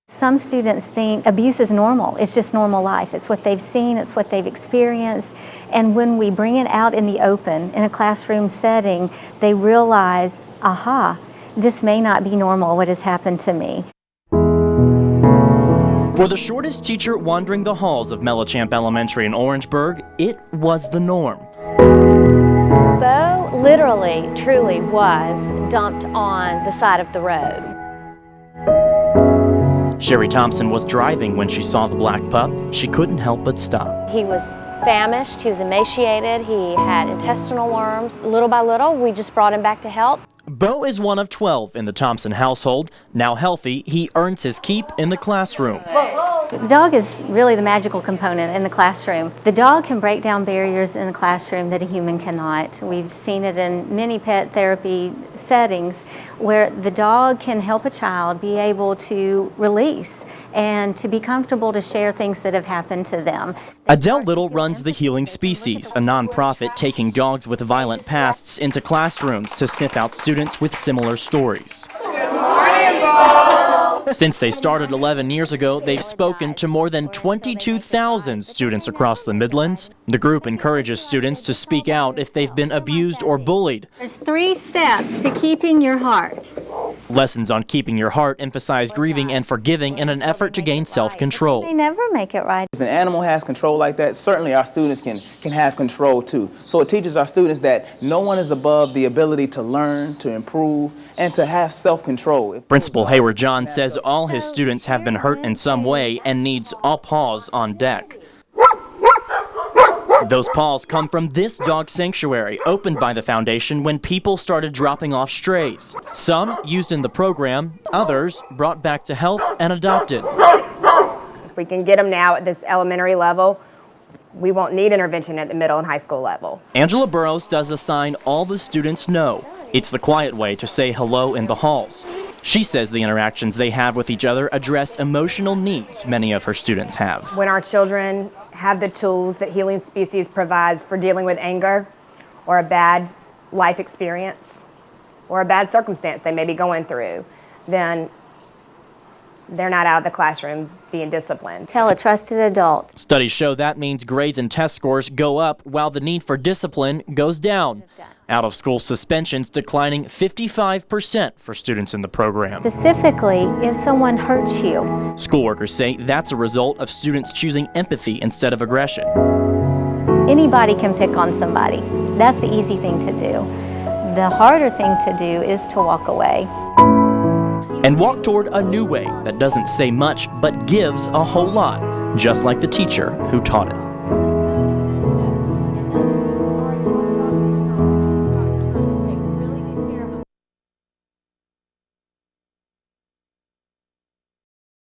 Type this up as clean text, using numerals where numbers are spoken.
Some students think abuse is normal. It's just normal life. It's what they've seen, it's what they've experienced. And when we bring it out in the open, in a classroom setting, they realize, aha, this may not be normal, what has happened to me. For the shortest teacher wandering the halls of Mellichamp Elementary in Orangeburg, it was the norm. Bo literally, truly was dumped on the side of the road. Sherry Thompson was driving when she saw the black pup. She couldn't help but stop. He was famished, he was emaciated, he had intestinal worms. Little by little, we just brought him back to health. Bo is one of 12 in the Thompson household. Now healthy, he earns his keep in the classroom. The dog is really the magical component in the classroom. The dog can break down barriers in the classroom that a human cannot. We've seen it in many pet therapy settings where the dog can help a child be able to release and to be comfortable to share things that have happened to them. Adele Little runs The Healing Species, a nonprofit taking dogs with violent pasts into classrooms to sniff out students with similar stories. Good morning, Bo! Since they started 11 years ago, they've spoken to more than 22,000 students across the Midlands. The group encourages students to speak out if they've been abused or bullied. There's 3 steps to keeping your heart. Lessons on keeping your heart emphasize grieving and forgiving in an effort to gain self-control. They never make it right. If an animal has control like that, certainly our students can have control too. So it teaches our students that no one is above the ability to learn, to improve, and to have self-control. Principal Hayward John says all his students have been hurt in some way and needs all paws on deck. Those paws come from this dog sanctuary, opened by the foundation when people started dropping off strays. Some used in the program, others brought back to health and adopted. If we can get them now at this elementary level, we won't need intervention at the middle and high school level. Angela Burrows does a sign all the students know. It's the quiet way to say hello in the halls. She says the interactions they have with each other address emotional needs many of her students have. When our children have the tools that Healing Species provides for dealing with anger or a bad life experience or a bad circumstance they may be going through, then they're not out of the classroom being disciplined. Tell a trusted adult. Studies show that means grades and test scores go up while the need for discipline goes down. Out-of-school suspensions declining 55% for students in the program. Specifically, if someone hurts you. Schoolworkers say that's a result of students choosing empathy instead of aggression. Anybody can pick on somebody. That's the easy thing to do. The harder thing to do is to walk away. And walk toward a new way that doesn't say much but gives a whole lot, just like the teacher who taught it.